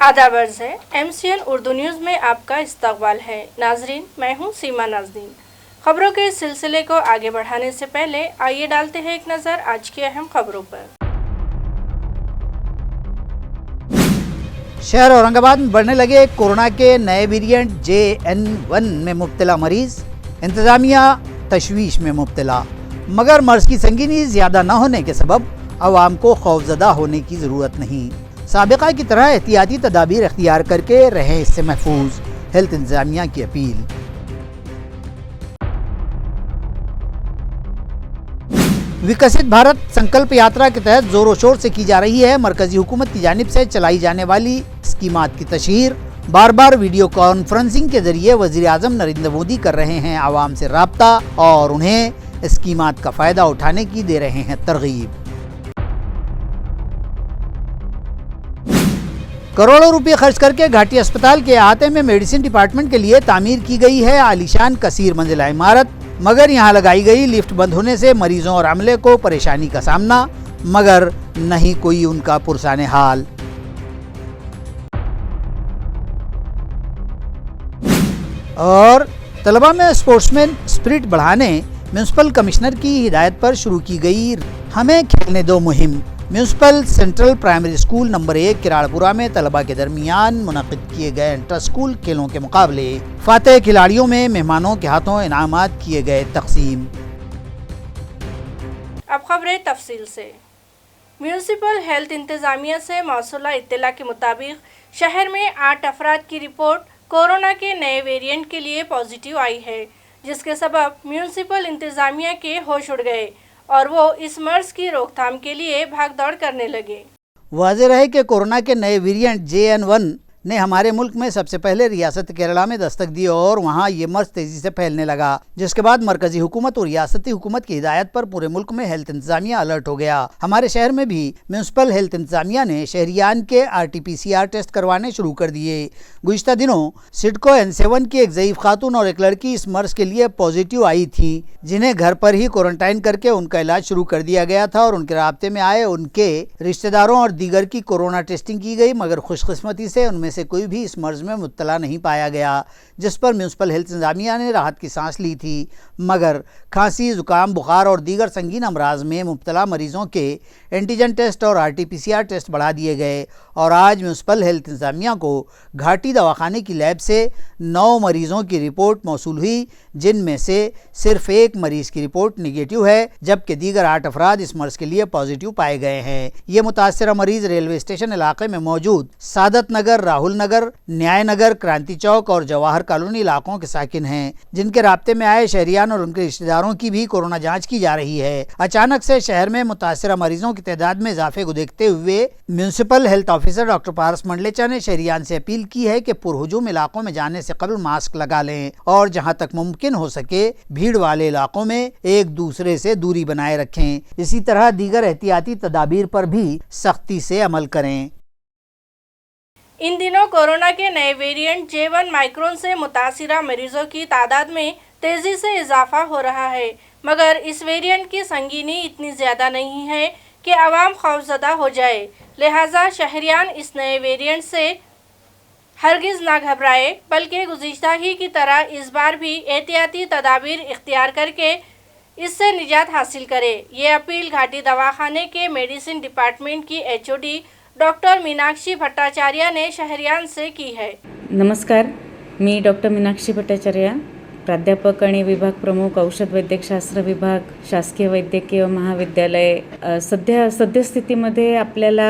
आदाब अर्ज़ है। MCN उर्दू न्यूज़ में आपका इस्तकबाल है। नाजरीन, मैं हूँ सीमा नाज़रीन। खबरों के सिलसिले को आगे बढ़ाने से पहले आइए डालते हैं एक नज़र आज की अहम खबरों पर। शहर औरंगाबाद में बढ़ने लगे कोरोना के नए वेरिएंट JN1 में मुब्तला मरीज, इंतज़ामिया तशवीश में मुब्तला, मगर मर्ज़ की संगीनी ज़्यादा न होने के सबब अवाम को खौफज़दा होने की ज़रूरत नहीं। साबिक़ा की तरह एहतियाती तदाबीर इख्तियार करके रहें इससे महफूज, हेल्थ इंतज़ामिया की अपील। विकसित भारत संकल्प यात्रा के तहत जोरों शोर से की जा रही है मरकजी हुकूमत की जानिब से चलाई जाने वाली स्कीमात की तशहीर। बार बार वीडियो कॉन्फ्रेंसिंग के जरिए वज़ीर आज़म नरेंद्र मोदी कर रहे हैं आवाम से राब्ता और उन्हें स्कीमात का फ़ायदा उठाने की दे रहे हैं तरगीब। करोड़ों रुपए खर्च करके घाटी अस्पताल के अहाते में मेडिसिन डिपार्टमेंट के लिए तामीर की गई है आलीशान कसीर मंजिला इमारत, मगर यहाँ लगाई गई लिफ्ट बंद होने से मरीजों और अमले को परेशानी का सामना, मगर नहीं कोई उनका पुरसाने हाल। और तलबा में स्पोर्ट्समैन स्पिरिट बढ़ाने म्यूनसिपल कमिश्नर की हिदायत पर शुरू की गई हमें खेलने दो मुहिम। Municipal central primary school number 1 किराड़पुरा में तलबा के दरमियान मुनक़िद किए गए इंटर स्कूल खेलों के मुकाबले फातेह खिलाड़ियों में मेहमानों के हाथों इनामात किए गए तकसीम। अब खबरें तफसील से। म्यूनसिपल हेल्थ इंतज़ामिया से मौसूला इत्तला के मुताबिक शहर में 8 अफराद की रिपोर्ट कोरोना के नए वेरिएंट के लिए पॉजिटिव आई है, जिसके सबब म्यूनसिपल इंतज़ामिया के होश उड़ गए और वो इस मर्ज की रोकथाम के लिए भाग दौड़ करने लगे। वाज़ेह रहे कि कोरोना के नए वेरिएंट JN1 ने हमारे मुल्क में सबसे पहले रियासत केरला में दस्तक दी और वहाँ ये मर्ज तेज़ी से फैलने लगा, जिसके बाद मरकजी हुकूमत और रियासती हुकूमत की हिदायत पर पूरे मुल्क में हेल्थ इंतज़ामिया अलर्ट हो गया। हमारे शहर में भी म्यूनसिपल हेल्थ इंतज़ामिया ने शहरियान के RT-PCR टेस्ट करवाने शुरू कर दिए। गुज़िश्ता दिनों सिडको N7 की एक ज़ईफ़ खातून और एक लड़की इस मर्ज के लिए पॉजिटिव आई थी, जिन्हें घर पर ही क्वारंटाइन करके उनका इलाज शुरू कर दिया गया था और उनके राब्ते में आए उनके रिश्तेदारों और दीगर की कोरोना टेस्टिंग की गई, मगर खुशकिस्मती से उनमें से कोई भी इस मर्ज में मुब्तला नहीं पाया गया, जिस पर म्यूनसिपल हेल्थ इंतज़ामिया ने राहत की सांस ली थी। मगर खांसी, जुकाम, बुखार और दीगर संगीन अमराज में मुब्तला मरीजों के एंटीजन टेस्ट और RT-PCR टेस्ट बढ़ा दिए गए और आज म्यूनसिपल हेल्थ इंतज़ामिया को घाटी दवाखाने की लैब से 9 मरीजों की रिपोर्ट मौसूल हुई, जिनमें से सिर्फ एक मरीज की रिपोर्ट निगेटिव है, जबकि दीगर 8 अफराद इस मर्ज के लिए पॉजिटिव पाए गए हैं। ये मुतासरा मरीज रेलवे स्टेशन इलाके में मौजूद सादत नगर, राहुल नगर, न्याय नगर, क्रांति चौक और जवाहर कॉलोनी इलाकों के साकिन हैं, जिनके राब्ते में आए शहरियान और उनके रिश्तेदारों की भी कोरोना जांच की जा रही है। अचानक से शहर में मुतासरा मरीजों की तादाद में इजाफे को देखते हुए municipal health officer doctor Paras Mandlecha ने शहरियान से अपील की है कि पुरहुजूम इलाकों में जाने से कबल मास्क लगा लें और जहां तक मुमकिन हो सके भीड़ वाले इलाकों में एक दूसरे से दूरी बनाए रखें। इसी तरह दीगर एहतियाती तदाबीर पर भी सख्ती से अमल करें। इन दिनों कोरोना के नए वेरिएंट J1 माइक्रोन से मुतासिरा मरीजों की तादाद में तेज़ी से इजाफा हो रहा है, मगर इस वेरिएंट की संगीनी इतनी ज़्यादा नहीं है कि आवाम खौफज़दा हो जाए। लिहाजा शहरियान इस नए वेरिएंट से हरगिज़ ना घबराए, बल्कि गुज़िश्ता ही की तरह इस बार भी एहतियाती तदाबीर इख्तियार करके इससे निजात हासिल करे। ये अपील घाटी दवाखाने के मेडिसिन डिपार्टमेंट की HOD डॉक्टर मीनाक्षी भट्टाचार्य ने शहरियान से की है। नमस्कार, मी डॉक्टर मीनाक्षी भट्टाचार्य, प्राध्यापक आणि विभाग प्रमुख औषध वैद्यकशास्त्र विभाग, शासकीय वैद्यकीय महाविद्यालय। सद्यस्थितीमध्ये आपल्याला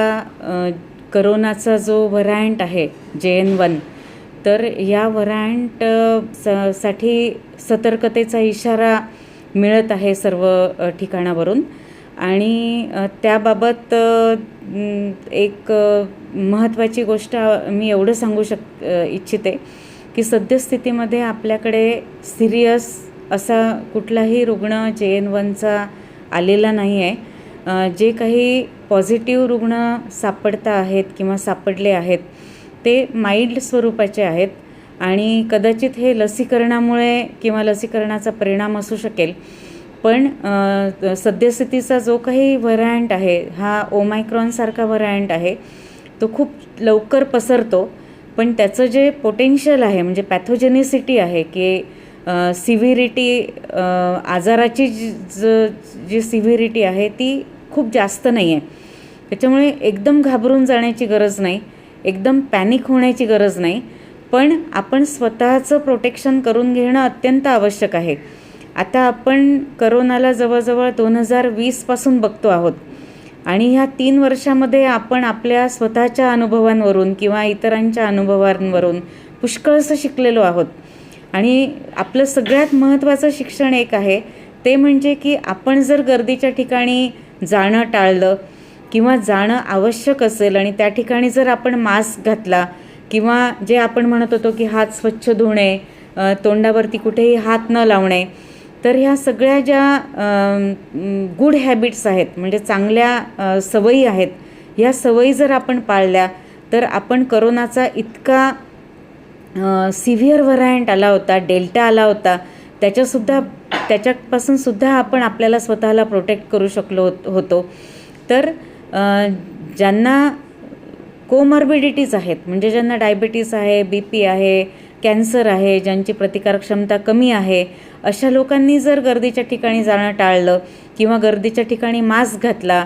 करोनाचा जो व्हरायंट आहे JN1, तर या व्हरायंट साठी सतर्कतेचा इशारा मिळत आहे सर्व ठिकाणावरून आणि त्याबाबत एक महत्त्वाची गोष्ट मी एवढं सांगू इच्छिते की सद्यस्थितीमध्ये आपल्याकडे सिरियस असा कुठलाही रुग्ण JN1चा आलेला नाही आहे। जे काही पॉझिटिव्ह रुग्ण सापडता आहेत किंवा सापडले आहेत ते माइल्ड स्वरूपाचे आहेत आणि कदाचित हे लसीकरणामुळे किंवा लसीकरणाचा परिणाम असू शकेल, पण सद्यस्थितीचा जो काही व्हरायंट आहे हा ओमायक्रॉन सारखा व्हरायंट आहे, तो खूप लवकर पसरतो, पण त्याचं जे पोटेन्शियल आहे म्हणजे पॅथोजेनिसिटी आहे की सिव्हिरिटी, आजाराची जी सिव्हिरिटी आहे ती खूप जास्त नाही आहे. त्याच्यामुळे एकदम घाबरून जाण्याची गरज नाही, एकदम पॅनिक होण्याची गरज नाही, पण आपण स्वतःचं प्रोटेक्शन करून घेणं अत्यंत आवश्यक आहे. आता आपण करोनाला जवळजवळ 2020पासून बघतो आहोत आणि ह्या 3 वर्षामध्ये आपण आपल्या स्वतःच्या अनुभवांवरून किंवा इतरांच्या अनुभवांवरून पुष्कळसं शिकलेलो आहोत. आणि आपलं सगळ्यात महत्त्वाचं शिक्षण एक आहे, ते म्हणजे की आपण जर गर्दीच्या ठिकाणी जाणं टाळलं किंवा जाणं आवश्यक असेल आणि त्या ठिकाणी जर आपण मास्क घातला किंवा जे आपण म्हणत होतो की हात स्वच्छ धुणे, तोंडावरती कुठेही हात न लावणे, तर ह्या सगळ्या ज्या गुड हॅबिट्स आहेत म्हणजे चांगल्या सवयी आहेत, ह्या सवयी जर आपण पाळल्या तर आपण करोनाचा इतका सिव्हिअर व्हरायंट आला होता, डेल्टा आला होता, त्याच्यापासूनसुद्धा आपण आपल्याला स्वतःला प्रोटेक्ट करू शकलो होतो. तर ज्यांना कोमॉर्बिडिटीज आहेत म्हणजे ज्यांना डायबिटीस आहे, BP आहे, कॅन्सर आहे, ज्यांची प्रतिकारक क्षमता कमी आहे, अशा लोकांनी जर गर्दीच्या ठिकाणी जाणं टाळलं किंवा गर्दीच्या ठिकाणी मास्क घातला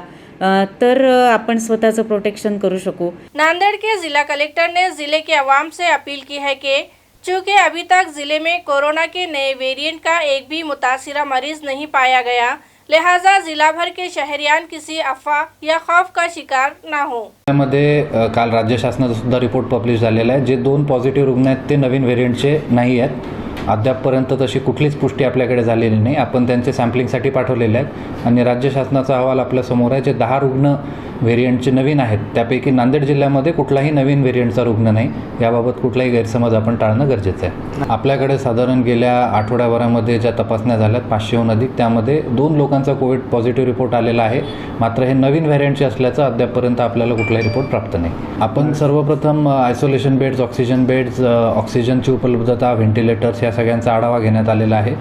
तर आपण स्वतःचं प्रोटेक्शन करू शकू. नांदेड़ के जिला कलेक्टर ने जिले के अवाम से अपील की है कि चूँकि अभी तक जिले में कोरोना के नए वेरिएंट का एक भी मुतासिरा मरीज नहीं पाया गया, लिहाजा जिला भर के शहरियान किसी अफवाह या खौफ का शिकार ना हो. मध्ये काल राज्य शासनाचा सुद्धा रिपोर्ट पब्लिश झालेला आहे. जे 2 पॉझिटिव्ह रुग्ण आहेत ते नवीन व्हेरियंटचे नाही आहेत. अद्यापपर्यंत तशी कुठलीच पुष्टी आपल्याकडे झालेली नाही. आपण त्यांचे सॅम्पलिंगसाठी पाठवलेले आहेत आणि राज्य शासनाचा अहवाल आपल्यासमोर आहे. जे 10 रुग्ण व्हेरियंटचे नवीन आहेत त्यापैकी नांदेड जिल्ह्यामध्ये कुठलाही नवीन व्हेरियंटचा रुग्ण नाही. याबाबत कुठलाही गैरसमज आपण टाळणं गरजेचं आहे. आपल्याकडे साधारण गेल्या आठवड्याभरामध्ये ज्या तपासण्या झाल्यात 500हून अधिक, त्यामध्ये 2 लोकांचा कोविड पॉझिटिव्ह रिपोर्ट आलेला आहे. मात्र हे नवीन व्हेरियंटचे असल्याचं अद्यापपर्यंत आपल्याला कुठलाही रिपोर्ट प्राप्त नाही. आपण सर्वप्रथम आयसोलेशन बेड्स, ऑक्सिजन बेड्स, ऑक्सिजनची उपलब्धता, व्हेंटिलेटर्स या सगळ्यांचा आढावा घेण्यात आलेला आहे.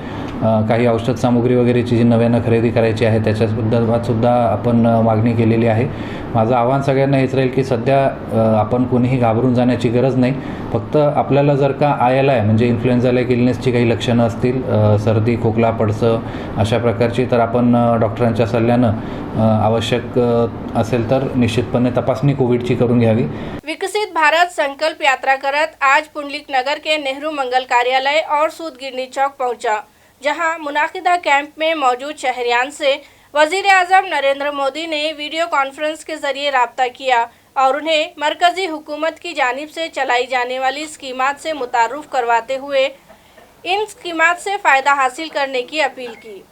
काही औषध सामुग्री वगैरेची जी नव्यानं खरेदी करायची आहे त्याच्यासंदर्भात सुद्धा आपण मागणी केलेली आहे. माझं आव्हान सगळ्यांना हेच राहील की सध्या आपण कोणीही घाबरून जाण्याची गरज नाही. फक्त आपल्याला जर का ILI म्हणजे इन्फ्लुएन्झा लाईक इलनेसची काही लक्षणं असतील, सर्दी, खोकला, पडसं अशा प्रकारची, तर आपण डॉक्टरांच्या सल्ल्यानं आवश्यक असेल तर निश्चितपणे तपासणी कोविडची करून घ्यावी. विकसित भारत संकल्प यात्रा करत आज पुंडलिक नगर के नेहरू मंगल कार्यालय और सूदगिरनी चौक पहुंचा, जहां मुनाकिदा कैंप में मौजूद शहरियान से वजीर आज़म नरेंद्र मोदी ने वीडियो कॉन्फ्रेंस के जरिए रब्ता किया और उन्हें मरकज़ी हुकूमत की जानिब से चलाई जाने वाली स्कीमात से मुतारुफ करवाते हुए इन स्कीमात से फ़ायदा हासिल करने की अपील की.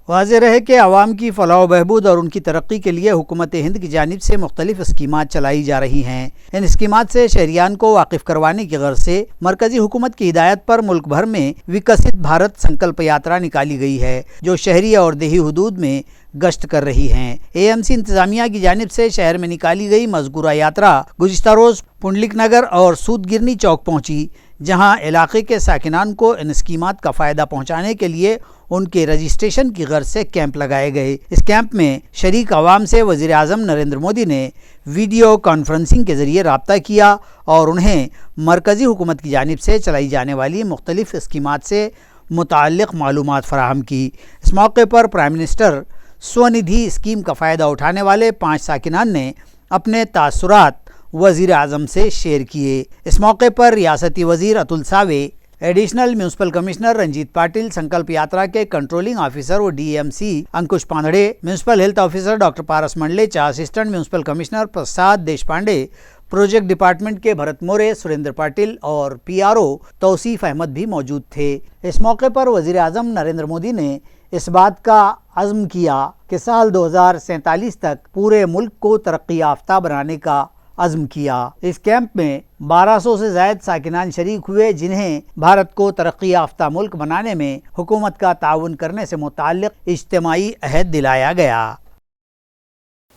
वाज़ेह रहे कि आवाम की फ़लाह व बहबूद और उनकी तरक्की के लिए हुकूमत हिंद की जानिब से मुख्तलिफ़ स्कीमात चलाई जा रही हैं. इन स्कीमात से शहरियान को वाकिफ़ करवाने की गर्ज से मरकज़ी हुकूमत की हिदायत पर मुल्क भर में विकसित भारत संकल्प यात्रा निकाली गई है, जो शहरी और देही हुदूद में गश्त कर रही हैं. AMC इंतज़ामिया की जानिब से शहर में निकाली गई मज़कूरा यात्रा गुज़िश्ता रोज़ पुंडलिक नगर और सूदगिरनी चौक पहुँची, जहाँ इलाके के साकिनान को इन स्कीमात का फ़ायदा पहुँचाने के लिए उनके रजिस्ट्रेशन की गर्ज से कैंप लगाए गए. इस कैंप में शरीक अवाम से वज़ीर आज़म नरेंद्र मोदी ने वीडियो कॉन्फ्रेंसिंग के ज़रिए रब्ता किया और उन्हें मरकज़ी हुकूमत की जानिब से चलाई जाने वाली मुख्तलिफ़ स्कीमात से मुताल्लिक़ मालूमात फ़राहम की. इस मौके पर प्राइम मिनिस्टर स्वनिधि स्कीम का फ़ायदा उठाने वाले 5 साकिनान ने अपने तासुरात वज़ीर आज़म से शेयर किए. इस मौके पर रियासती वज़ीर Atul Save, additional municipal commissioner Ranjit Patil, Sankalp Yatra के कंट्रोलिंग ऑफिसर व DMC Ankush Pandhade, municipal health officer doctor Paras Mandlecha, assistant municipal commissioner Prasad Deshpande, project department के भरत मोरे, सुरेंद्र पाटिल और PRO तौसीफ अहमद भी मौजूद थे. इस मौके पर वज़ीर आज़म नरेंद्र मोदी ने इस बात का अज़्म किया कि साल 2047 तक पूरे मुल्क को तरक्की याफ्ता बनाने का अज़्म किया. इस कैंप में 1200 से ज़ायद साकिनान शरीक हुए, जिन्हें भारत को तरक्की याफ्ता मुल्क बनाने में हुकूमत का ताउन करने से मुताल्लिक़ इज्तिमाई अहद दिलाया गया.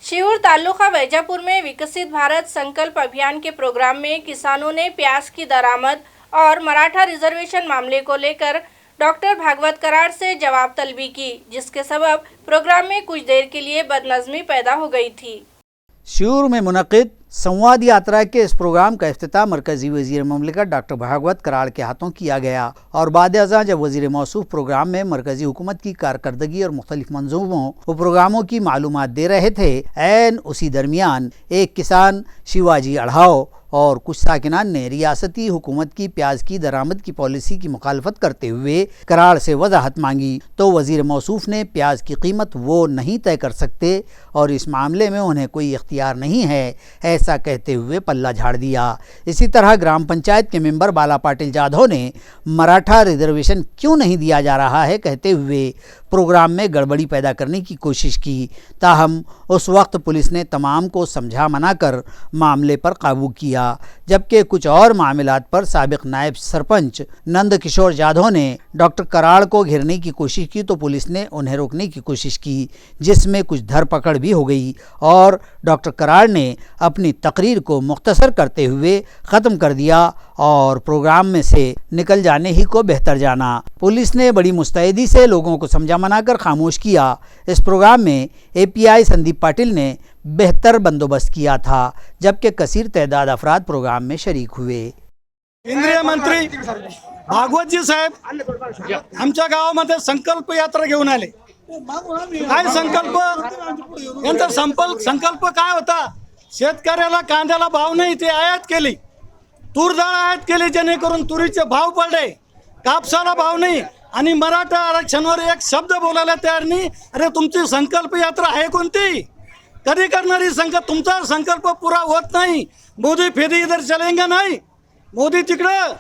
शिऊर तालुका वैजापुर में विकसित भारत संकल्प अभियान के प्रोग्राम में किसानों ने प्याज की दरामद और मराठा रिजर्वेशन मामले को लेकर डॉक्टर भागवत कराड़ से जवाब तलबी की, जिसके सबब प्रोग्राम में कुछ देर के लिए बदनज़मी पैदा हो गई थी. शिऊर में मुनक़िद संवाद यात्रा के इस प्रोग्राम का इफ्तिताह मरकजी वज़ीर ममलिकत डॉक्टर भागवत कराड़ के हाथों किया गया और बाद-ए-अज़ां जब वज़ीर मौसूफ प्रोग्राम में मरकजी हुकूमत की कारकर्दगी और मुख्तलिफ मंजूमों व प्रोग्रामों की मालूमात दे रहे थे, ऐन उसी दरमियान एक किसान शिवाजी अढ़ाव और कुछ साकिनान ने रियासती हुकूमत की प्याज की दरामद की पॉलिसी की मुखालफत करते हुए कराड़ से वजाहत मांगी तो वज़ीर मौसूफ ने प्याज की कीमत वो नहीं तय कर सकते और इस मामले में उन्हें कोई इख्तियार नहीं है, ऐसा कहते हुए पल्ला झाड़ दिया। इसी तरह ग्राम पंचायत के मेंबर बाला पाटिल जाधव ने मराठा रिजर्वेशन क्यों नहीं दिया जा रहा है कहते हुए प्रोग्राम में गड़बड़ी पैदा करने की कोशिश की, ताहम उस वक्त पुलिस ने तमाम को समझा मना कर मामले पर काबू किया, जबकि कुछ और मामलात पर साबिक नायब सरपंच नंद किशोर जाधव ने डॉक्टर कराड़ को घेरने की कोशिश की तो पुलिस ने उन्हें रोकने की कोशिश की, जिसमें कुछ धरपकड़ भी हो गई और डॉक्टर कराड़ ने अपनी तकरीर को मुख्तसर करते हुए ख़त्म कर दिया और प्रोग्राम में से निकल जाने ही को बेहतर जाना। पुलिस ने बड़ी मुस्तैदी से लोगों को समझा मनाकर खामोश किया। इस प्रोग्राम में API संदीप पाटिल ने बेहतर बंदोबस्त किया था, जबकि कसीर तादाद अफराद प्रोग्राम में शरीक हुए। केंद्रीय मंत्री भागवतजी साहेब आमच्या गावामध्ये संकल्प यात्रा घेऊन आले। काय संकल्प? यांचा संकल्प काय होता? शेतकऱ्याला कांद्याला भाव नाही ते आयात केली, तूर डाळ आयात केली जेणेकरून तुरीचे भाव पडले, कापसाला भाव नाही आणि मराठा आरक्षणावर एक शब्द बोलायला तयार नाही। अरे तुमची संकल्प यात्रा आहे कोणती? कधी करणारी तुमचा संकल्प पुरा होत नाही। मोदी फिर इधर चलेंगे नाही, मोदी तिकडं,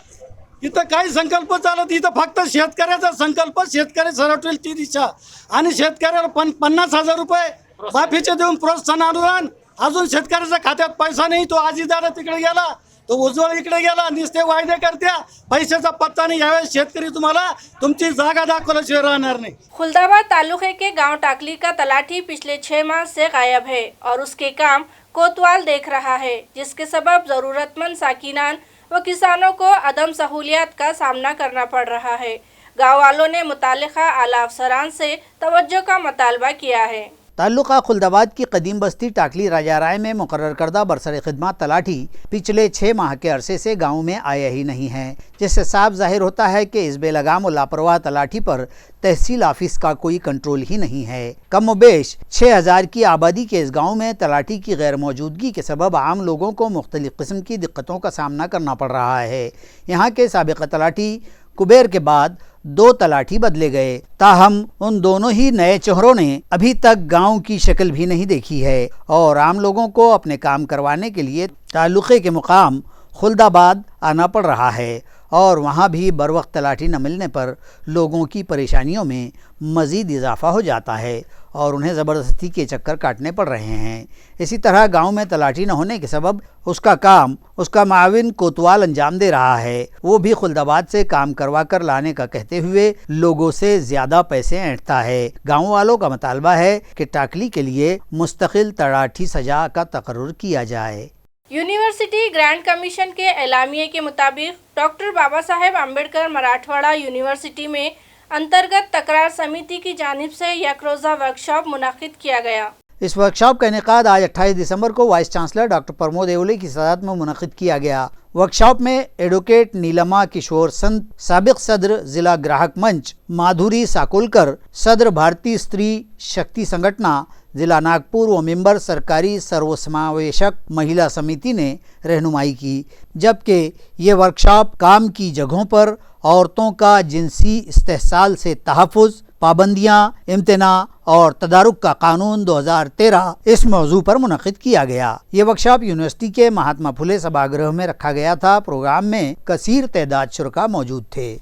इथं काही संकल्प चालत, इथं फक्त शेतकऱ्याचा संकल्प, शेतकरी सरवटेल ती दिशा आणि शेतकऱ्याला 50,000 रुपये माफीचे देऊन प्रोत्साहन अनुदान, अजून शेतकऱ्याच्या खात्यात पैसा नाही। तो आजीदार तिकडे गेला, तो उज्ज्वल इकडे गेला, नुसते वायदे करत्या, पैशाचा पत्ता नहीं। यावेळेस शेतकरी तुम्हाला तुमची जागा दाखवल्याशिवाय राहणार नहीं। खुलदाबाद तालुके के गांव टाकली का तलाठी पिछले 6 माह से गायब है और उसके काम कोतवाल देख रहा है, जिसके सबब जरूरतमंद साकिनान व किसानों को अदम सहूलियत का सामना करना पड़ रहा है। गाँव वालों ने मुतालिका आला अफसरान से तवज्जो का मुतालबा किया है। ताल्लुका खुलदाबाद की कदीम बस्ती टाकली राजा राय में मुकर्रर करदा बरसर खिदमत तलाठी पिछले 6 माह के अरसे से गांव में आया ही नहीं है, जिससे साफ जाहिर होता है कि इस बेलगाम और लापरवाह तलाठी पर तहसील ऑफिस का कोई कंट्रोल ही नहीं है। कम बेश 6000 की आबादी के इस गांव में तलाठी की गैर मौजूदगी के सबब आम लोगों को मुख्तलिफ किस्म की दिक्कतों का सामना करना पड़ रहा है। यहाँ के साबिक तलाठी कुबेर के बाद 2 तलाठी बदले गए, ताहम उन दोनों ही नए चेहरों ने अभी तक गांव की शक्ल भी नहीं देखी है और आम लोगों को अपने काम करवाने के लिए ताल्लुके के मुकाम खुलदाबाद आना पड़ रहा है और वहाँ भी बर वक्त तलाठी न मिलने पर लोगों की परेशानियों में मज़ीद इजाफ़ा हो जाता है और उन्हें ज़बरदस्ती के चक्कर काटने पड़ रहे हैं। इसी तरह गांव में तलाठी न होने के सबब उसका काम उसका माविन कोतवाल अंजाम दे रहा है, वो भी खुलदाबाद से काम करवा कर लाने का कहते हुए लोगों से ज़्यादा पैसे ऐंठता है। गाँव वालों का मुतालबा है कि टाकली के लिए मुस्तकिल तलाठी सजा का तकर्रुर किया जाए। यूनिवर्सिटी ग्रांट कमीशन के एलामिये के मुताबिक डॉक्टर बाबा साहेब अम्बेडकर मराठवाड़ा यूनिवर्सिटी में अंतर्गत तकरार समिति की जानिब से एक रोज़ा वर्कशॉप मुनाकिद किया गया। इस वर्कशॉप का इनेकाद आज 28 दिसंबर को वाइस चांसलर डॉक्टर प्रमोद एवले की सदारत में मुनाकिद किया गया। वर्कशॉप में एडवोकेट नीलमा किशोर संत, साबिक सदर जिला ग्राहक मंच माधुरी साकोलकर, सदर भारतीय स्त्री शक्ति संगठना जिला नागपुर व मेंबर सरकारी सर्वसमावेशक महिला समिति ने रहनुमाई की, जबकि ये वर्कशॉप काम की जगहों पर औरतों का जिनसी इस्तेहसाल से तहफ़्फ़ुज़, पाबंदियाँ, इम्तना और तदारुक का कानून 2013 इस मौजू पर मुनक़िद किया गया। ये वर्कशॉप यूनिवर्सिटी के महात्मा फुले सभागृह में रखा गया था। प्रोग्राम में कसीर तादाद शुरका मौजूद थे।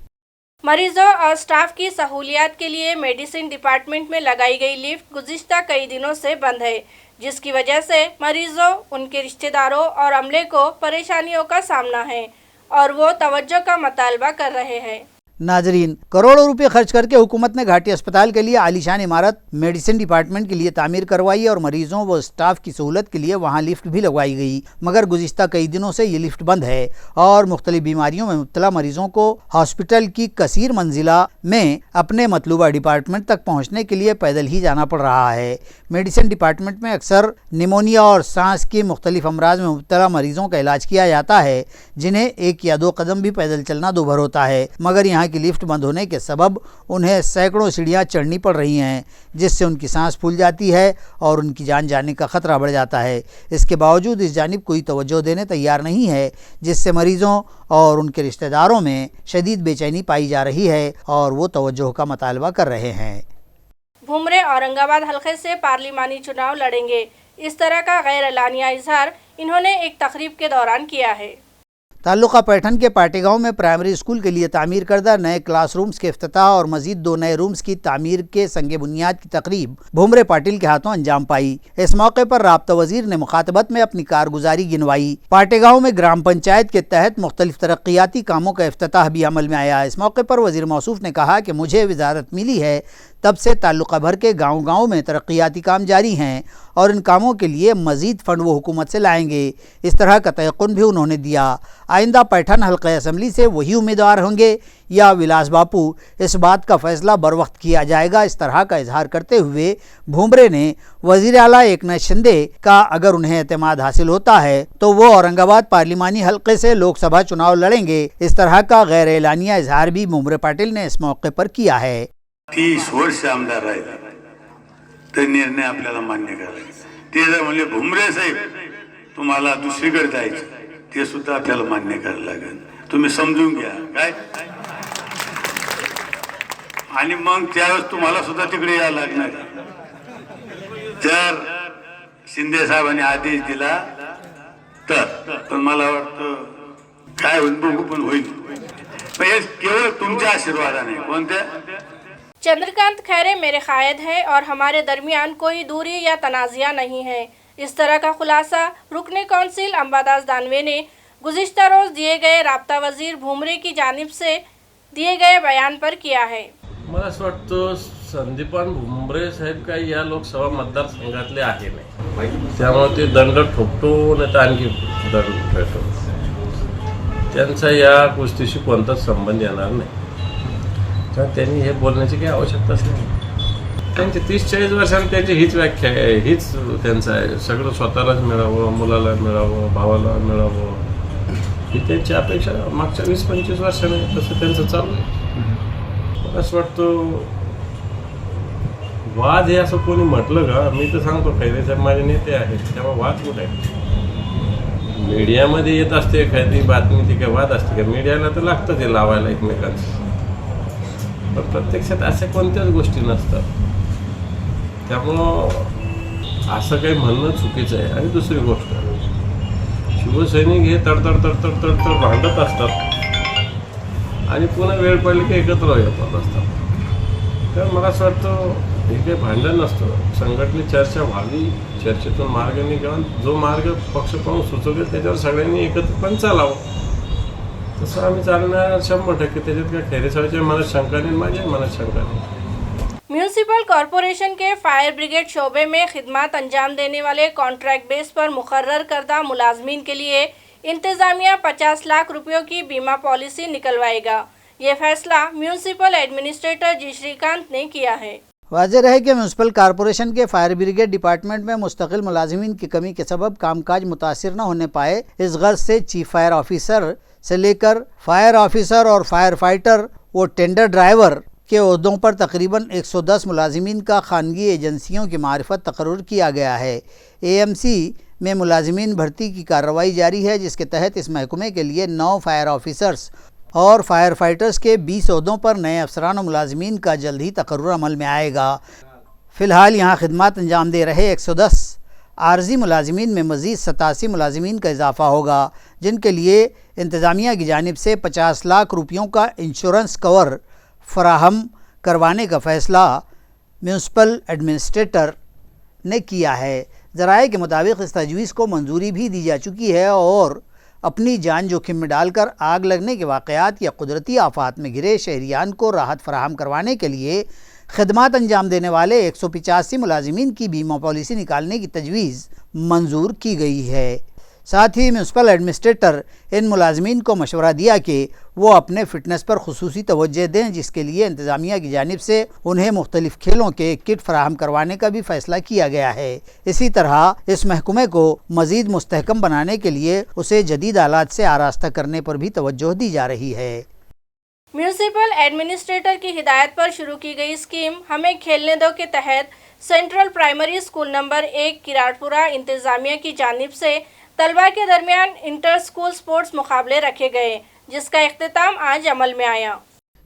मरीजों और स्टाफ की सहूलियत के लिए मेडिसिन डिपार्टमेंट में लगाई गई लिफ्ट गुज़िश्ता कई दिनों से बंद है, जिसकी वजह से मरीजों, उनके रिश्तेदारों और अमले को परेशानियों का सामना है और वो तवज्जो का मुतालबा कर रहे हैं। नाजरीन, करोड़ों रुपए खर्च करके हुकूमत ने घाटी अस्पताल के लिए आलीशान इमारत मेडिसिन डिपार्टमेंट के लिए तामीर करवाई और मरीजों व स्टाफ की सहूलत के लिए वहां लिफ्ट भी लगवाई गई, मगर गुज़िश्ता कई दिनों से ये लिफ्ट बंद है और मुख्तलिफ बीमारियों में मुब्तला मरीजों को हॉस्पिटल की कसीर मंजिला में अपने मतलूबा डिपार्टमेंट तक पहुँचने के लिए पैदल ही जाना पड़ रहा है। मेडिसिन डिपार्टमेंट में अक्सर निमोनिया और सांस के मुख्तलिफ अमराज में मुब्तला मरीजों का इलाज किया जाता है, जिन्हें 1 या 2 कदम भी पैदल चलना दूभर होता है, मगर यहाँ की लिफ्ट बंद होने के सबब उन्हें सैकड़ों सीढ़ियाँ चढ़नी पड़ रही हैं, जिससे उनकी सांस फूल जाती है और उनकी जान जाने का खतरा बढ़ जाता है। इसके बावजूद इस जानिब कोई तवज्जो देने तैयार नहीं है, जिससे मरीजों और उनके रिश्तेदारों में शदीद बेचैनी पाई जा रही है और वो तवज्जो का मुतालबा कर रहे हैं। भुमरे औरंगाबाद हलके से पार्लिमानी चुनाव लड़ेंगे, इस तरह का गैर एलानिया इजहार इन्होंने एक तकरीब के दौरान किया है। ताल्लुका पैठन के पाटेगांव में प्राइमरी स्कूल के लिए तामीर करदा नए क्लासरूम्स के इफ्तिताह और मजीद 2 नए रूम्स की तामीर के संगे बुनियाद की तकरीब भुमरे पाटिल के हाथों अंजाम पाई। इस मौके पर राब्ता वजीर ने मुखातबत में अपनी कारगुजारी गिनवाई। पाटेगांव में ग्राम पंचायत के तहत मुख्तलिफ तरक्याती कामों का इफ्तिताह भी अमल में आया। इस मौके पर वजीर मौसूफ ने कहा कि मुझे वजारत मिली है तब से ताल्लुका भर के गाँव-गाँव में तरक्याती काम जारी हैं और इन कामों के लिए मज़ीद फंड वो हुकूमत से लाएंगे। इस तरह का तयक़ुन भी उन्होंने दिया। आइंदा पैठन हल्का असम्बली से वही उम्मीदवार होंगे या विलास बापू, इस बात का फ़ैसला बर वक्त किया जाएगा। इस तरह का इजहार करते हुए भुमरे ने वज़ीर आला एकनाथ शिंदे का अगर उन्हें एतमाद हासिल होता है तो वो औरंगाबाद पार्लिमानी हल्के से लोकसभा चुनाव लड़ेंगे। इस तरह का गैर एलानिया इजहार भी भुमरे पाटिल ने इस मौके पर किया है। 30 वर्ष आमदार राहिले तर निर्णय आपल्याला मान्य करायचा, ते जर म्हणले भुमरे साहेब तुम्हाला दुसरीकडे जायचं, ते सुद्धा आपल्याला मान्य करायला लागेल, तुम्ही समजून घ्या काय, आणि मग त्यावेळेस तुम्हाला सुद्धा तिकडे यायला लागणार। जर शिंदे साहेबांनी आदेश दिला तर पण मला वाटतं काय होईल बघू, पण होईल, पण हे केवळ तुमच्या आशीर्वादाने। कोणत्या? चंद्रकांत खैरे मेरे कायद हैं और हमारे दरमियान कोई दूरी या तनाज़िया नहीं है। इस तरह का खुलासा रुकने कौंसिल अंबादास दानवे ने गुज़िश्ता रोज़ दिए गए राब्ता वजीर भुमरे की जानिब से दिए गए बयान पर किया है। मला असं वाटतं संदीपान भुमरे साहेब काही या लोकसभा मतदारसंघातले आहे नाही, त्यामुळे ते दंड ठोकतो नाही तर आणखी दंड ठेवतो, त्यांचा या गोष्टीशी कोणताच संबंध येणार नाही। तर त्यांनी हे बोलण्याची काही आवश्यकताच नाही। त्यांची 30-40 वर्षांनी त्यांची हीच व्याख्या आहे, हीच त्यांचं आहे, सगळं स्वतःलाच मिळावं, मुलाला मिळावं, भावाला मिळावं, ही त्यांची अपेक्षा मागच्या 20-25 वर्षांनी तसं त्यांचं चालू आहे। मला असं वाटतं वाद हे असं कोणी म्हटलं का, मी तर सांगतो खैरे साहेब माझे नेते आहेत, त्यामुळे वाद कुठे आहे? मीडियामध्ये येत असते एखादी बातमी, ती काय वाद असते का? मीडियाला तर लागतं ते लावायला एकमेकांचं, पण प्रत्यक्षात अशा कोणत्याच गोष्टी नसतात, त्यामुळं असं काही म्हणणं चुकीचं आहे। आणि दुसरी गोष्ट, शिवसैनिक हे तडतड भांडत असतात आणि पुन्हा वेळ पडली की एकत्र येत असतात। तर मला असं वाटतं हे काही भांडण नसतं, संघटनेत चर्चा व्हावी, चर्चेतून मार्ग निघावा, जो मार्ग पक्षप्रमुख सुचवले त्याच्यावर सगळ्यांनी एकत्रपणे चालावं, तसं आम्ही चालणार 100%। त्याच्यात काय खैरे साहेबांच्या मनात शंका नाही, माझ्या मनात शंका नाही। म्यूनसिपल कॉरपोरेशन के फायर ब्रिगेड शोबे में खिदमत अंजाम देने वाले कॉन्ट्रैक्ट बेस पर मुकर्रर करदा मुलाजमीन के लिए इंतजामिया 50 लाख रुपयों की बीमा पॉलिसी निकलवाएगा। ये फैसला म्यूनसिपल एडमिनिस्ट्रेटर जी श्रीकांत ने किया है। वाज़ेह रहे कि म्यूनसिपल कॉरपोरेशन के फायर ब्रिगेड डिपार्टमेंट में मुस्तकिल मुलाजिमीन की कमी के सबब कामकाज मुतासिर न होने पाए, इस गर्ज से चीफ फायर ऑफिसर से लेकर फायर ऑफिसर और फायर फाइटर व टेंडर ड्राइवर के ओहदों पर तकरीबन 110 मुलाजिमीन का खानगी एजेंसियों की मारिफत तकर्रुर किया गया है। AMC में मुलाजिमीन भर्ती की कार्रवाई जारी है, जिसके तहत इस महकमे के लिए 9 फायर ऑफिसर्स और फायर फाइटर्स के 20 ओहदों पर नए अफसरान और मुलाजिमीन का जल्द ही तकर्रुर अमल में आएगा। फ़िलहाल यहाँ खिदमत अंजाम दे रहे 110 आर्जी मुलाजिमीन में मज़ीद 87 मुलाजिमीन का इजाफ़ा होगा, जिनके लिए इंतज़ामिया की जानिब से 50 लाख रुपयों का इंश्योरेंस कवर फराहम करवाने का फ़ैसला म्यूनसिपल एडमिनिस्ट्रेटर ने किया है। ज़राए के मुताबिक इस तजवीज़ को मंजूरी भी दी जा चुकी है और अपनी जान जोखिम में डालकर आग लगने के वाक़यात या कुदरती आफात में घिरे शहरियान को राहत फराहम करवाने के लिए खदमात अंजाम देने वाले 185 मुलाजिमीन की बीमा पॉलिसी निकालने की तजवीज़ मंजूर की गई है। साथ ही म्यूनसिपल एडमिनिस्ट्रेटर इन मुलाजमीन को मशवरा दिया कि वो अपने फ़िटनेस पर खुसूसी तवज्जो दें, जिसके लिए इंतज़ामिया की जानिब से उन्हें मुख्तलिफ़ खेलों के किट फराहम करवाने का भी फ़ैसला किया गया है। इसी तरह इस महकमे को मज़ीद मुस्तहकम बनाने के लिए उसे जदीद आलात से आरास्ता करने पर भी तवज्जो दी जा रही है। म्यूनसिपल एडमिनिस्ट्रेटर की हिदायत पर शुरू की गई स्कीम हमें खेलने दो के तहत सेंट्रल प्राइमरी स्कूल नंबर 1 किराड़पुरा इंतज़ामिया की जानिब से तलबा के दरमियान इंटर स्कूल स्पोर्ट्स मुकाबले रखे गए, जिसका इख्तिताम आज अमल में आया।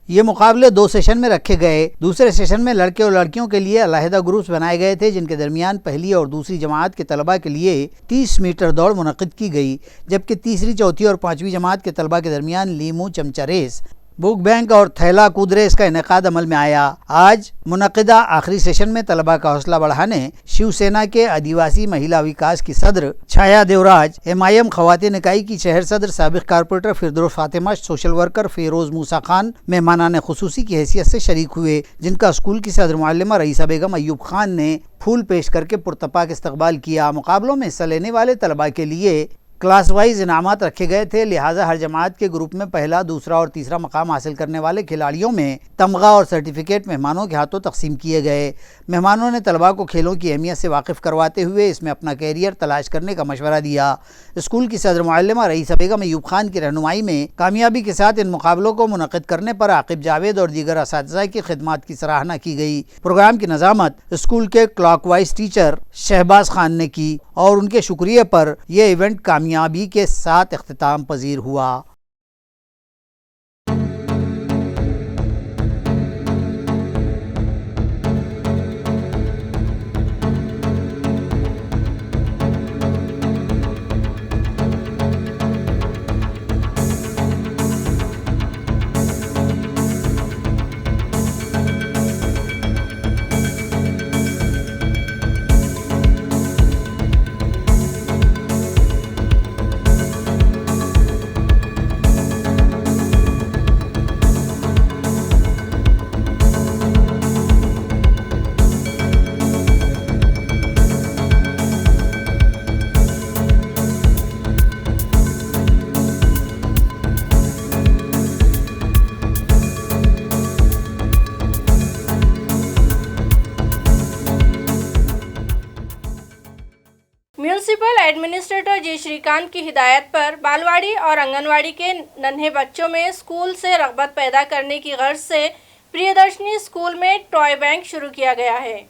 ये मुकाबले 2 सेशन में रखे गए। दूसरे सेशन में लड़के और लड़कियों के लिए अलहदा ग्रुप्स बनाए गए थे, जिनके दरमियान पहली और दूसरी जमात के तलबा के लिए 30 मीटर दौड़ मुनक़िद की गई, जबकि तीसरी, चौथी और 5वीं जमात के तलबा के दरमियान लीमू चमचा रेस, बुक बैंक और थैला कूद रेस का इनेकाद अमल में आया। आज मुनक़िदा आखिरी सेशन में तलबा का हौसला बढ़ाने शिवसेना के आदिवासी महिला विकास की सदर छाया देवराज, MIM खवातीन इकाई की शहर सदर साबिक़ कारपोरेटर फिरदौस फातिमा, सोशल वर्कर फ़िरोज़ मूसा खान मेहमानान खुसूसी की हैसियत से शरीक हुए, जिनका स्कूल की सदर मुअल्लिमा रईसा बेगम अयूब खान ने फूल पेश करके पुरतपाक इस्तकबाल किया। मुकाबलों में हिस्सा लेने वाले तलबा के लिए क्लास वाइज इनामात रखे गए थे, लिहाजा हर जमात के ग्रुप में पहला, दूसरा और तीसरा मकाम हासिल करने वाले खिलाड़ियों में तमगा और सर्टिफिकेट मेहमानों के हाथों तकसीम किए गए। मेहमानों ने तलबा को खेलों की अहमियत से वाकिफ़ करवाते हुए इसमें अपना कैरियर तलाश करने का मशवरा दिया। स्कूल की सदर मुअल्लिमा रईसा बेगम अयूब खान की रहनुमाई में कामयाबी के साथ इन मुकाबलों को मुनक़िद करने पर आकिब जावेद और दीगर असातिज़ा की खिदमत की सराहना की गई। प्रोग्राम की नज़ामत स्कूल के clockwise teacher Shahbaz Khan ने की और उनके शुक्रिया पर यह इवेंट कामयाबी के साथ इख्तिताम पजीर हुआ। म्यूनसिपल एडमिनिस्ट्रेटर जी श्रीकांत की हिदायत पर बालवाड़ी और आंगनवाड़ी के नन्हे बच्चों में स्कूल से रग़बत पैदा करने की गर्ज से प्रियदर्शनी स्कूल में टॉय बैंक शुरू किया गया है।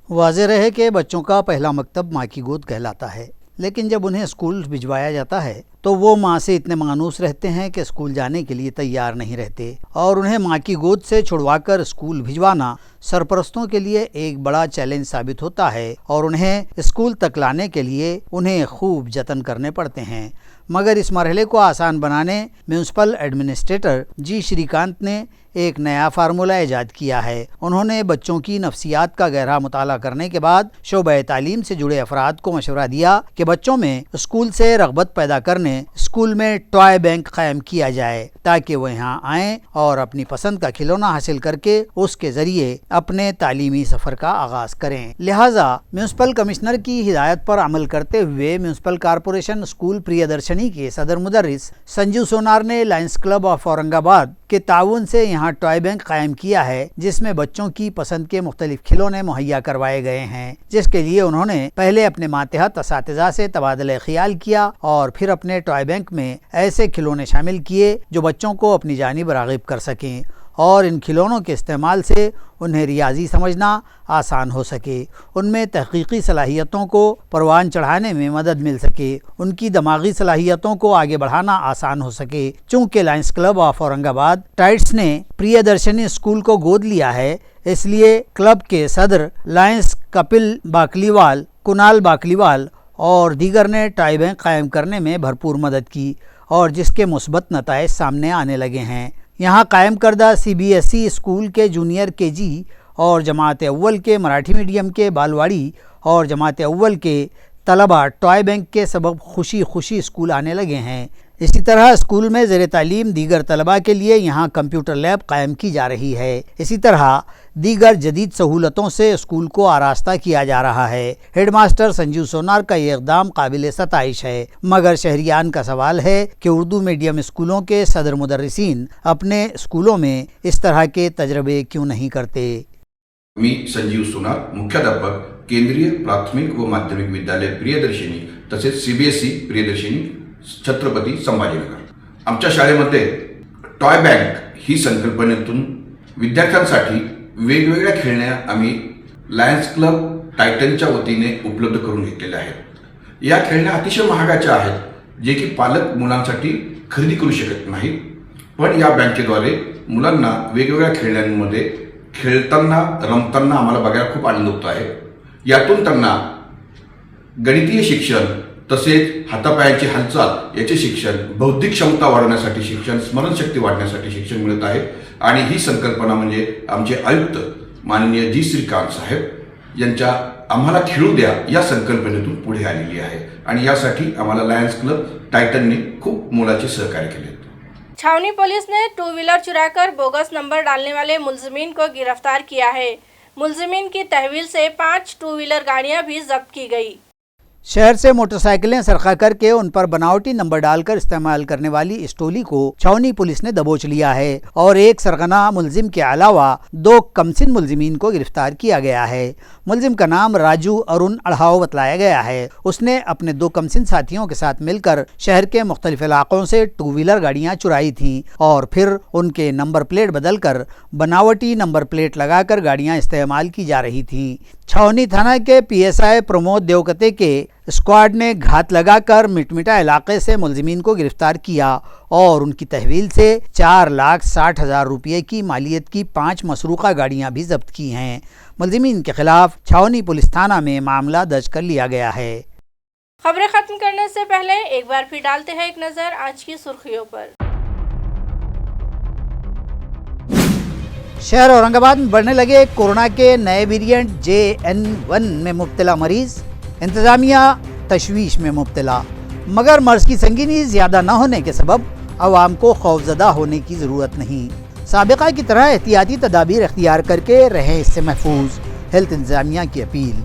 वाज़ेह रहे कि बच्चों का पहला मकतब माँ की गोद कहलाता है, लेकिन जब उन्हें स्कूल भिजवाया जाता है तो वो माँ से इतने मानूस रहते हैं कि स्कूल जाने के लिए तैयार नहीं रहते, और उन्हें माँ की गोद से छुड़वाकर स्कूल भिजवाना सरपरस्तों के लिए एक बड़ा चैलेंज साबित होता है और उन्हें स्कूल तक लाने के लिए उन्हें खूब जतन करने पड़ते हैं। मगर इस मरहले को आसान बनाने म्यूनसिपल एडमिनिस्ट्रेटर जी श्रीकांत ने एक नया फार्मूला ईजाद किया है। उन्होंने बच्चों की नफ्सियात का गहरा मुताला करने के बाद शोबे तालीम से जुड़े अफराद को मशवरा दिया कि बच्चों में स्कूल से रग़बत पैदा करने स्कूल में टॉय बैंक कायम किया जाए, ताकि वो यहाँ आएँ और अपनी पसंद का खिलौना हासिल करके उसके ज़रिए अपने तालीमी सफ़र का आगाज़ करें। लिहाजा म्यूनसिपल कमिश्नर की हिदायत पर अमल करते हुए म्यूनसिपल कॉरपोरेशन स्कूल प्रियदर्शनी के सदर मुदर्रिस संजू सोनार ने लायंस क्लब ऑफ औरंगाबाद के ताउन से यहाँ टॉय बैंक कायम किया है, जिसमें बच्चों की पसंद के मुख्तलिफ खिलौने मुहैया करवाए गए हैं, जिसके लिए उन्होंने पहले अपने मातहत असातिज़ा से तबादला ख्याल किया और फिर अपने टॉय बैंक में ऐसे खिलौने शामिल किए जो बच्चों को अपनी जानिब राग़िब कर सकें और इन खिलौनों के इस्तेमाल से उन्हें रियाजी समझना आसान हो सके, उनमें तहक़ीक़ी सलाहियतों को परवान चढ़ाने में मदद मिल सके, उनकी दिमागी सलाहियतों को आगे बढ़ाना आसान हो सके। चूँकि Lions club of Aurangabad tights ने प्रियदर्शनी स्कूल को गोद लिया है, इसलिए क्लब के सदर लायंस कपिल बाकलीवाल, कुणाल बाकलीवाल और दीगर ने टॉय बैंक कायम करने में भरपूर मदद की और जिसके मुस्बत नताइज सामने आने लगे हैं। यहाँ कायम करदा CBSE स्कूल के जूनियर KG और जमात अव्वल के मराठी मीडियम के बालवाड़ी और जमात अव्वल के तलबा टॉय बैंक के सबब खुशी खुशी स्कूल आने लगे हैं। इसी तरह स्कूल में ज़ेर तालीम दीगर तलबा के लिए यहाँ कंप्यूटर लैब कायम की जा रही है। इसी तरह दीगर जदीद सहूलतों से स्कूल को आरास्ता किया जा रहा है। हेडमास्टर संजीव सोनार का ये इक़दाम काबिल सताइश है, मगर शहरियान का सवाल है कि उर्दू मीडियम स्कूलों के सदर मुदर्रिसीन अपने स्कूलों में इस तरह के तजर्बे क्यों नहीं करते। मी संजीव सोनार, मुख्याध्यापक, केंद्रीय प्राथमिक व माध्यमिक विद्यालय प्रियदर्शिनी तसेच CBSE प्रियदर्शिनी छत्रपती संभाजीनगर। आमच्या शाळेमध्ये टॉय बँक ही संकल्पनेतून विद्यार्थ्यांसाठी वेगवेगळ्या खेळण्या आम्ही लायन्स क्लब टायटनच्या वतीने उपलब्ध करून घेतलेल्या आहेत। या खेळण्या अतिशय महागाच्या आहेत, जे की पालक मुलांसाठी खरेदी करू शकत नाहीत, पण या बँकेद्वारे मुलांना वेगवेगळ्या खेळण्यांमध्ये खेळताना रमताना आम्हाला बघायला खूप आनंद होतो आहे। यातून त्यांना गणितीय शिक्षण तसेच हातापायाची हालचाल याचे शिक्षण, बौद्धिक क्षमता वाढवण्यासाठी शिक्षण, स्मरणशक्ती वाढण्यासाठी शिक्षण मिळत आहे। आणि ही संकल्पना म्हणजे आमचे आयुक्त माननीय जी श्रीकांत साहेब यांच्या आम्हाला खेळू द्या या संकल्पनेतून पुढे आलेली आहे आणि यासाठी आम्हाला लायन्स क्लब टायटनने खूप मोलाचे सहकार्य केले। छावनी पुलिस ने 2 व्हीलर चुराकर बोगस नंबर डालने वाले मुलजिमीन को गिरफ्तार किया है। मुलजिमीन की तहवील से 5 2 व्हीलर गाड़ियां भी जब्त की गई। शहर से मोटरसाइकिलें सरका करके उन पर बनावटी नंबर डालकर इस्तेमाल करने वाली इस टोली को छावनी पुलिस ने दबोच लिया है और एक सरगना मुलजिम के अलावा 2 कमसिन मुलजिमीन को गिरफ्तार किया गया है। मुलजिम का नाम राजू अरुण अढ़ाव बतलाया गया है। उसने अपने 2 कमसिन साथियों के साथ मिलकर शहर के मुख्तलिफ इलाकों से 2 व्हीलर गाड़ियां चुराई थीं और फिर उनके नंबर प्लेट बदलकर बनावटी नंबर प्लेट लगाकर गाड़ियां इस्तेमाल की जा रही थीं। छावनी थाना के PSI प्रमोद देवकते के स्क्वाड ने घात लगाकर मिटमिटा इलाके से मुलजिमीन को गिरफ्तार किया और उनकी तहवील से 4,60,000 रुपये की मालियत की 5 मसरूक़ा गाड़ियां भी जब्त की हैं। मुलजिमीन के खिलाफ छावनी पुलिस थाना में मामला दर्ज कर लिया गया है। खबरें खत्म करने से पहले एक बार फिर डालते हैं एक नजर आज की सुर्खियों पर। शहर औरंगाबाद में बढ़ने लगे कोरोना के नए वेरिएंट JN1 में मुब्तला मरीज, इंतज़ामिया तशवीश में मुब्तला, मगर मर्ज़ की संगीनी ज़्यादा न होने के सबब आवाम को खौफज़दा होने की ज़रूरत नहीं। साबिक़ा की तरह एहतियाती तदाबीर इख्तियार करके रहें इससे महफूज, हेल्थ इंतज़ामिया की अपील।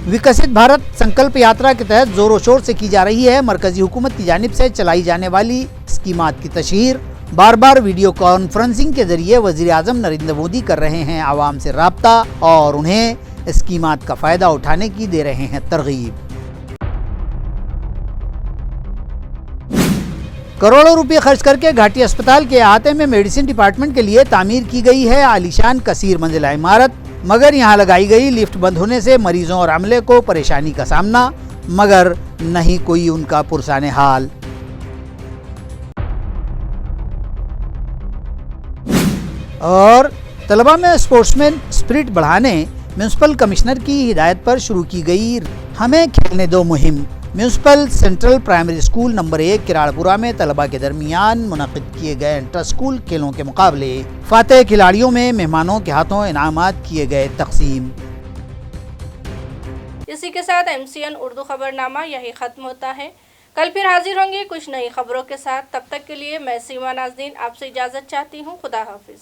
विकसित भारत संकल्प यात्रा के तहत जोरों शोर से की जा रही है मरकजी हुकूमत की जानिब से चलाई जाने वाली स्कीमात की तशहीर। बार बार वीडियो कॉन्फ्रेंसिंग के जरिए वज़ीर आज़म नरेंद्र मोदी कर रहे हैं आवाम से राब्ता और उन्हें स्कीमात का फ़ायदा उठाने की दे रहे हैं तरगीब। करोड़ों रुपए खर्च करके घाटी अस्पताल के अहाते में मेडिसिन डिपार्टमेंट के लिए तामीर की गई है आलीशान कसीर मंजिला इमारत, मगर यहाँ लगाई गई लिफ्ट बंद होने से मरीजों और अमले को परेशानी का सामना, मगर नहीं कोई उनका पुरसाने हाल। और तलबा में स्पोर्ट्समैन स्पिरिट बढ़ाने म्यूनसिपल कमिश्नर की हिदायत पर शुरू की गई हमें खेलने दो मुहिम। Municipal central primary school number 1 किराड़पुरा में तलबा के दरमियान मुनक़िद किए गए इंटर स्कूल खेलों के मुकाबले फातेह खिलाड़ियों में मेहमानों के हाथों इनामात किए गए तकसीम। इसी के साथ MCN उर्दू खबरनामा यही ख़त्म होता है। कल फिर हाजिर होंगे कुछ नई खबरों के साथ। तब तक के लिए मैं सीमा नाज़रीन आपसे इजाज़त चाहती हूँ। खुदा हाफिज़।